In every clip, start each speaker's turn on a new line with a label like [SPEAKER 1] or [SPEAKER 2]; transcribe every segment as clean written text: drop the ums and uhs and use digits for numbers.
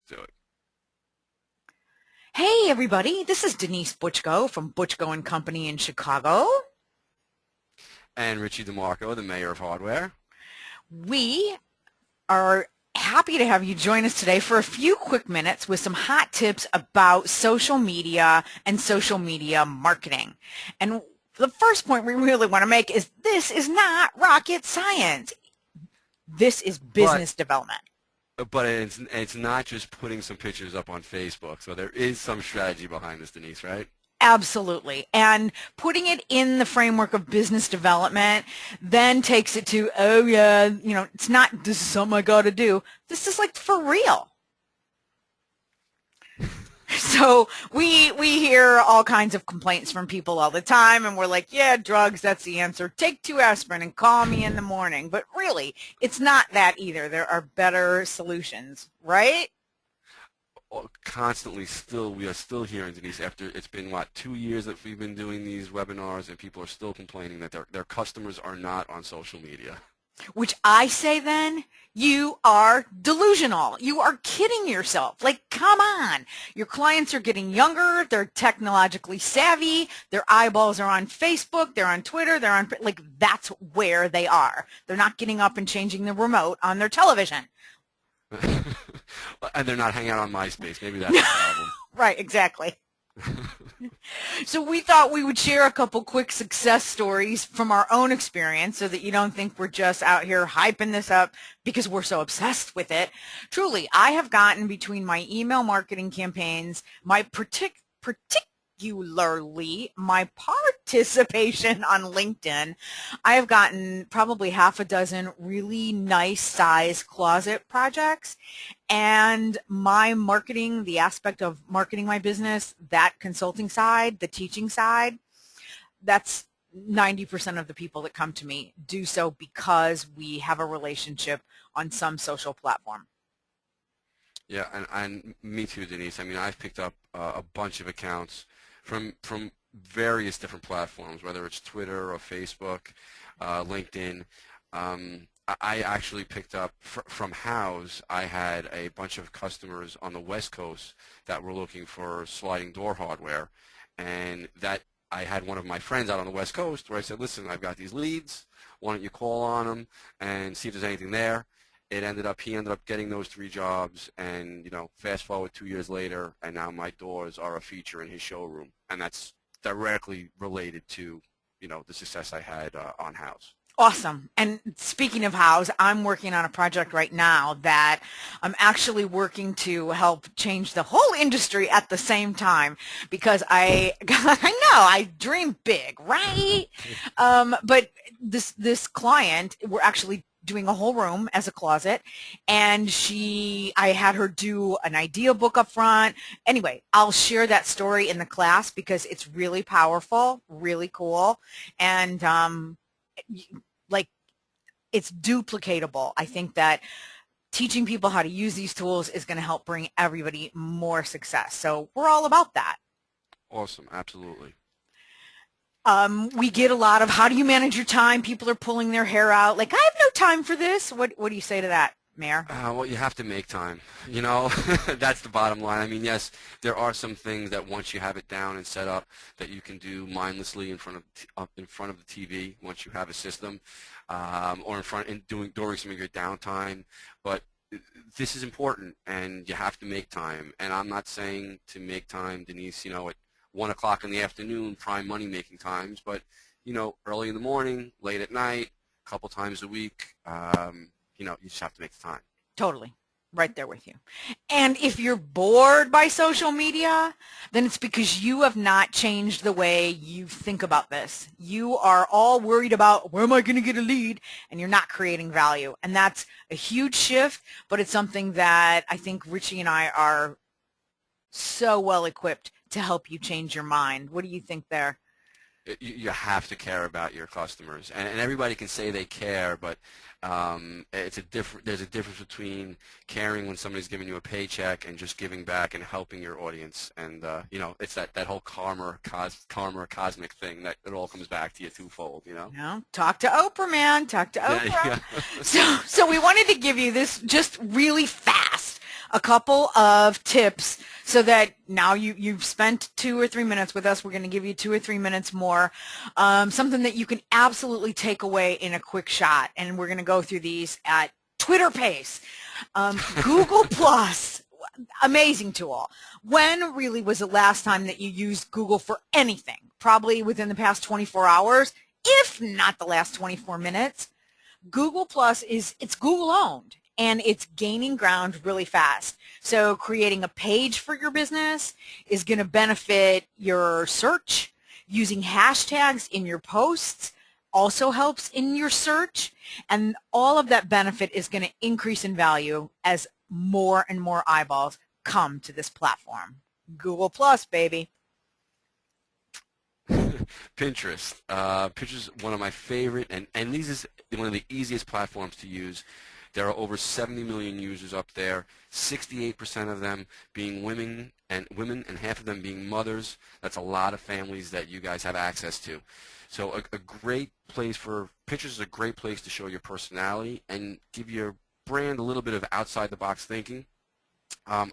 [SPEAKER 1] Do it.
[SPEAKER 2] Hey everybody, this is Denise Butchko from Butchko and Company in Chicago.
[SPEAKER 1] And Richie DeMarco, the mayor of hardware.
[SPEAKER 2] We are happy to have you join us today for a few quick minutes with some hot tips about social media and social media marketing. And the first point we really want to make is this is not rocket science. This is
[SPEAKER 1] But
[SPEAKER 2] business development.
[SPEAKER 1] it's not just putting some pictures up on Facebook. So there is some strategy behind this, Denise, right?
[SPEAKER 2] Absolutely. And putting it in the framework of business development then takes it to, oh yeah, it's not, this is something I got to do. This is like for real. So we hear all kinds of complaints from people all the time, and we're like, yeah, drugs, that's the answer. Take 2 aspirin and call me in the morning. But really, it's not that either. There are better solutions, right?
[SPEAKER 1] Constantly still, we are still hearing, Denise, after it's been, what, 2 years that we've been doing these webinars, and people are still complaining that their customers are not on social media.
[SPEAKER 2] Which I say then, you are delusional. You are kidding yourself. Like, come on. Your clients are getting younger. They're technologically savvy. Their eyeballs are on Facebook. They're on Twitter. Like, that's where they are. They're not getting up and changing the remote on their television.
[SPEAKER 1] And they're not hanging out on MySpace. Maybe that's the problem.
[SPEAKER 2] Right, exactly. So we thought we would share a couple quick success stories from our own experience so that you don't think we're just out here hyping this up because we're so obsessed with it. Truly, I have gotten between my email marketing campaigns, my particularly my participation on LinkedIn, I have gotten probably half a dozen really nice size closet projects, and my marketing, the aspect of marketing my business, that consulting side, the teaching side, that's 90% of the people that come to me do so because we have a relationship on some social platform.
[SPEAKER 1] Yeah, and me too, Denise. I mean, I've picked up a bunch of accounts from various different platforms, whether it's Twitter or Facebook, LinkedIn. I actually picked up from House. I had a bunch of customers on the West Coast that were looking for sliding door hardware, and that I had one of my friends out on the West Coast where I said, listen, I've got these leads. Why don't you call on them and see if there's anything there? He ended up getting those 3 jobs, and fast forward 2 years later, and now my doors are a feature in his showroom, and that's directly related to the success I had on House.
[SPEAKER 2] Awesome. And speaking of House, I'm working on a project right now that I'm actually working to help change the whole industry at the same time because I know I dream big, right? But this client, we're actually doing a whole room as a closet, and I had her do an idea book up front. Anyway, I'll share that story in the class because it's really powerful, really cool, and like, it's duplicatable. I think that teaching people how to use these tools is going to help bring everybody more success. So we're all about that.
[SPEAKER 1] Awesome, absolutely.
[SPEAKER 2] We get a lot of, how do you manage your time? People are pulling their hair out. Like, I have no time for this. What do you say to that, Mayor?
[SPEAKER 1] Well, you have to make time. That's the bottom line. I mean, yes, there are some things that once you have it down and set up that you can do mindlessly in front of the TV once you have a system, or during some of your downtime. But this is important, and you have to make time. And I'm not saying to make time, Denise, at 1 o'clock in the afternoon, prime money making times, but early in the morning, late at night, a couple times a week. You just have to make the time.
[SPEAKER 2] Totally. Right there with you. And if you're bored by social media, then it's because you have not changed the way you think about this. You are all worried about, where am I going to get a lead? And you're not creating value. And that's a huge shift, but it's something that I think Richie and I are so well equipped to help you change your mind. What do you think there?
[SPEAKER 1] You have to care about your customers, and everybody can say they care, but there's a difference between caring when somebody's giving you a paycheck and just giving back and helping your audience. And it's that whole karma cosmic thing that it all comes back to you twofold.
[SPEAKER 2] No, talk to Oprah, man. Talk to Oprah.
[SPEAKER 1] Yeah, yeah.
[SPEAKER 2] So we wanted to give you this just really fast a couple of tips so that now you've spent 2 or 3 minutes with us. We're going to give you 2 or 3 minutes more, something that you can absolutely take away in a quick shot. And we're going to go through these at Twitter pace. Google Plus, amazing tool. When really was the last time that you used Google for anything? Probably within the past 24 hours, if not the last 24 minutes. Google Plus it's Google owned and it's gaining ground really fast. So creating a page for your business is going to benefit your search. Using hashtags in your posts also helps in your search, and all of that benefit is going to increase in value as more and more eyeballs come to this platform. Google Plus, baby.
[SPEAKER 1] Pinterest. Pinterest is one of my favorite, and this is one of the easiest platforms to use. There are over 70 million users up there, 68% of them being women and half of them being mothers. That's a lot of families that you guys have access to. So a great place for Pinterest is a great place to show your personality and give your brand a little bit of outside the box thinking.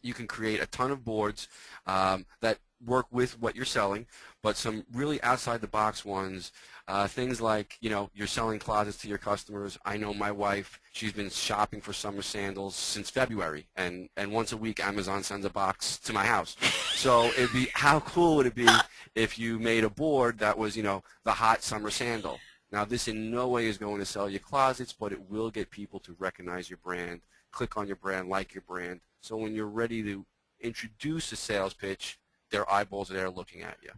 [SPEAKER 1] You can create a ton of boards that work with what you're selling, but some really outside the box ones, things like, you're selling closets to your customers. I know my wife, she's been shopping for summer sandals since February, and once a week Amazon sends a box to my house. So how cool would it be if you made a board that was, the hot summer sandal? Now, this in no way is going to sell you closets, but it will get people to recognize your brand, click on your brand, like your brand. So when you're ready to introduce a sales pitch, their eyeballs are there looking at you.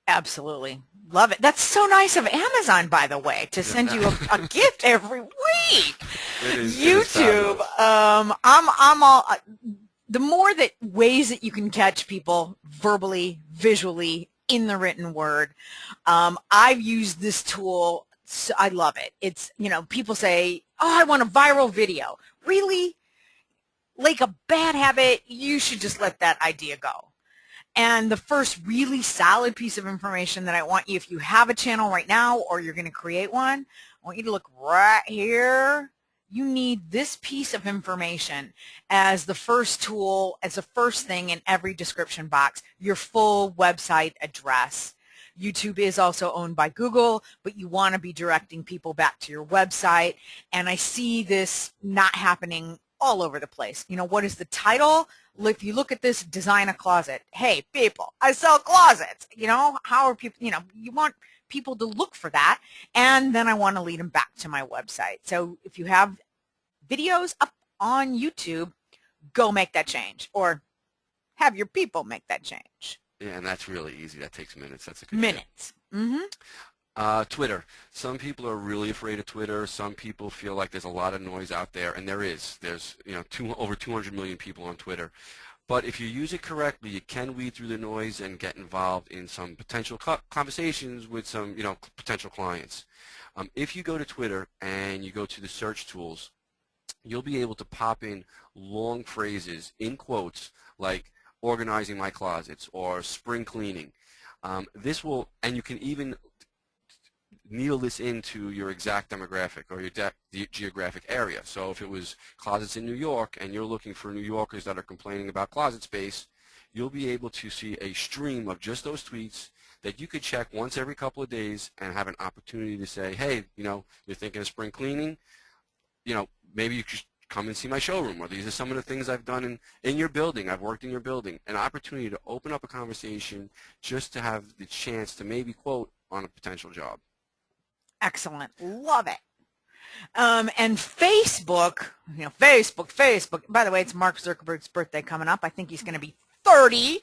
[SPEAKER 2] Absolutely. Love it. That's so nice of Amazon, by the way, to send you a gift every week. YouTube. I'm all, the more that ways that you can catch people verbally, visually, in the written word. I've used this tool. So I love it. It's, people say, oh, I want a viral video. Really? Like a bad habit, you should just let that idea go. And the first really solid piece of information that I want you, if you have a channel right now or you're going to create one, I want you to look right here. You need this piece of information as the first tool, as the first thing in every description box, your full website address. YouTube is also owned by Google, but you want to be directing people back to your website. And I see this not happening all over the place. What is the title? If you look at this, design a closet. Hey, people, I sell closets. How are people, you want people to look for that. And then I want to lead them back to my website. So if you have videos up on YouTube, go make that change, or have your people make that change.
[SPEAKER 1] Yeah, and that's really easy. That takes minutes. That's a good
[SPEAKER 2] minutes.
[SPEAKER 1] Twitter. Some people are really afraid of Twitter. Some people feel like there's a lot of noise out there, and there is. There's over 200 million people on Twitter. But if you use it correctly, you can weed through the noise and get involved in some potential conversations with some potential clients. If you go to Twitter and you go to the search tools, you'll be able to pop in long phrases in quotes like organizing my closets or spring cleaning. This will, and you can even needle this into your exact demographic or your geographic area. So if it was closets in New York and you're looking for New Yorkers that are complaining about closet space, you'll be able to see a stream of just those tweets that you could check once every couple of days and have an opportunity to say, hey, you're thinking of spring cleaning, maybe you could come and see my showroom, or these are some of the things I've done in your building. I've worked in your building. An opportunity to open up a conversation just to have the chance to maybe quote on a potential job.
[SPEAKER 2] Excellent. Love it. And Facebook, Facebook. By the way, it's Mark Zuckerberg's birthday coming up. I think he's going to be 30.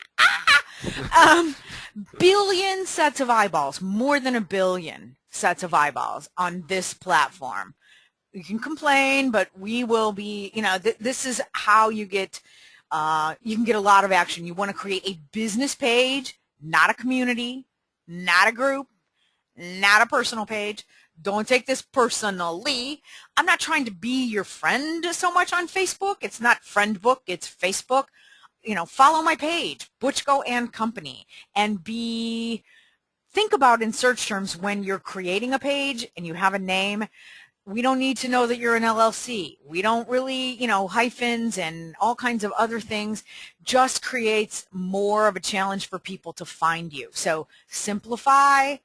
[SPEAKER 2] Billion sets of eyeballs, more than 1 billion sets of eyeballs on this platform. You can complain, but we will be, this is how you can get a lot of action. You want to create a business page, not a community, not a group, not a personal page. Don't take this personally. I'm not trying to be your friend so much on Facebook. It's not friend book, it's Facebook. Follow my page, Butchko and Company, and think about in search terms when you're creating a page and you have a name. We don't need to know that you're an LLC. We don't really, hyphens and all kinds of other things just creates more of a challenge for people to find you. So simplify,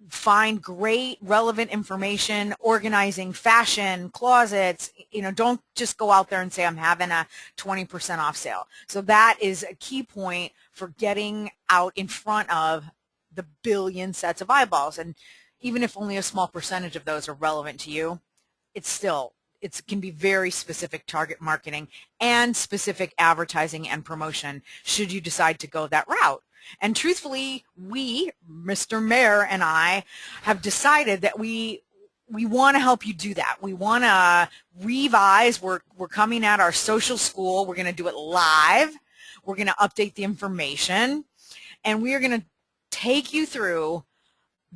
[SPEAKER 2] find great relevant information, organizing fashion, closets. Don't just go out there and say, I'm having a 20% off sale. So that is a key point for getting out in front of the billion sets of eyeballs. And even if only a small percentage of those are relevant to you, it can be very specific target marketing and specific advertising and promotion should you decide to go that route. And truthfully, Mr. Mayor and I, have decided that we want to help you do that. We want to revise. We're coming at our social school. We're going to do it live. We're going to update the information, and we are going to take you through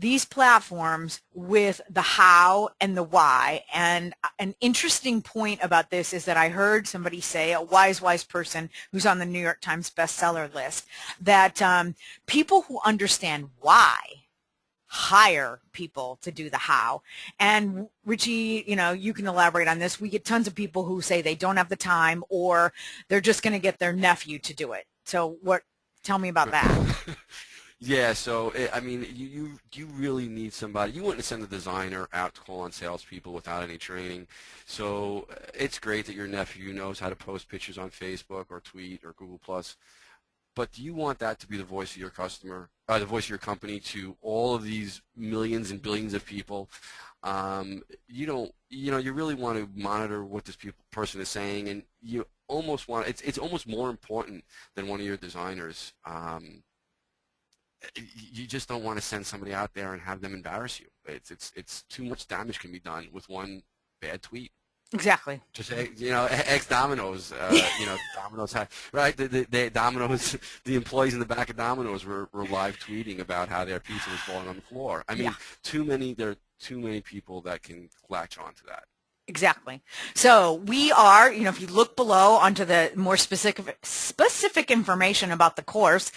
[SPEAKER 2] these platforms with the how and the why. And an interesting point about this is that I heard somebody say, a wise person who's on the New York Times bestseller list, that people who understand why hire people to do the how. And Richie, you can elaborate on this. We get tons of people who say they don't have the time, or they're just going to get their nephew to do it. So tell me about that.
[SPEAKER 1] Yeah, so I mean, you really need somebody. You wouldn't send a designer out to call on salespeople without any training. So it's great that your nephew knows how to post pictures on Facebook or tweet or Google Plus. But do you want that to be the voice of your customer, the voice of your company to all of these millions and billions of people? You don't, you really want to monitor what this person is saying, and you almost want it's almost more important than one of your designers. You just don't want to send somebody out there and have them embarrass you. It's too much damage can be done with one bad tweet.
[SPEAKER 2] Exactly.
[SPEAKER 1] Just ex Domino's, Domino's had right. The Domino's, the employees in the back of Domino's were live tweeting about how their pizza was falling on the floor. I mean,
[SPEAKER 2] Yeah.
[SPEAKER 1] there are too many people that can latch on to that.
[SPEAKER 2] Exactly. So we are, if you look below onto the more specific information about the course,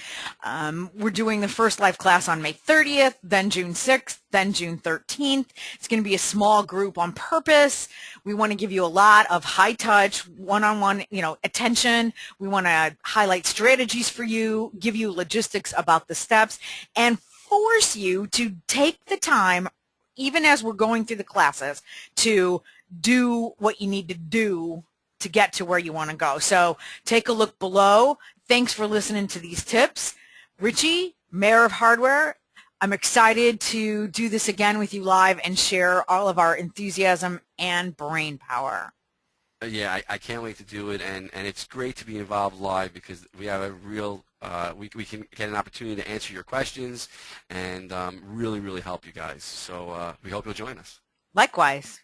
[SPEAKER 2] we're doing the first live class on May 30th, then June 6th, then June 13th. It's going to be a small group on purpose. We want to give you a lot of high touch, one-on-one, attention. We want to highlight strategies for you, give you logistics about the steps, and force you to take the time, even as we're going through the classes, to do what you need to do to get to where you want to go. So take a look below. Thanks for listening to these tips. Richie, Mayor of Hardware, I'm excited to do this again with you live and share all of our enthusiasm and brain power.
[SPEAKER 1] Yeah, I can't wait to do it, and it's great to be involved live because we have a real we can get an opportunity to answer your questions and really help you guys. So we hope you'll join us.
[SPEAKER 2] Likewise.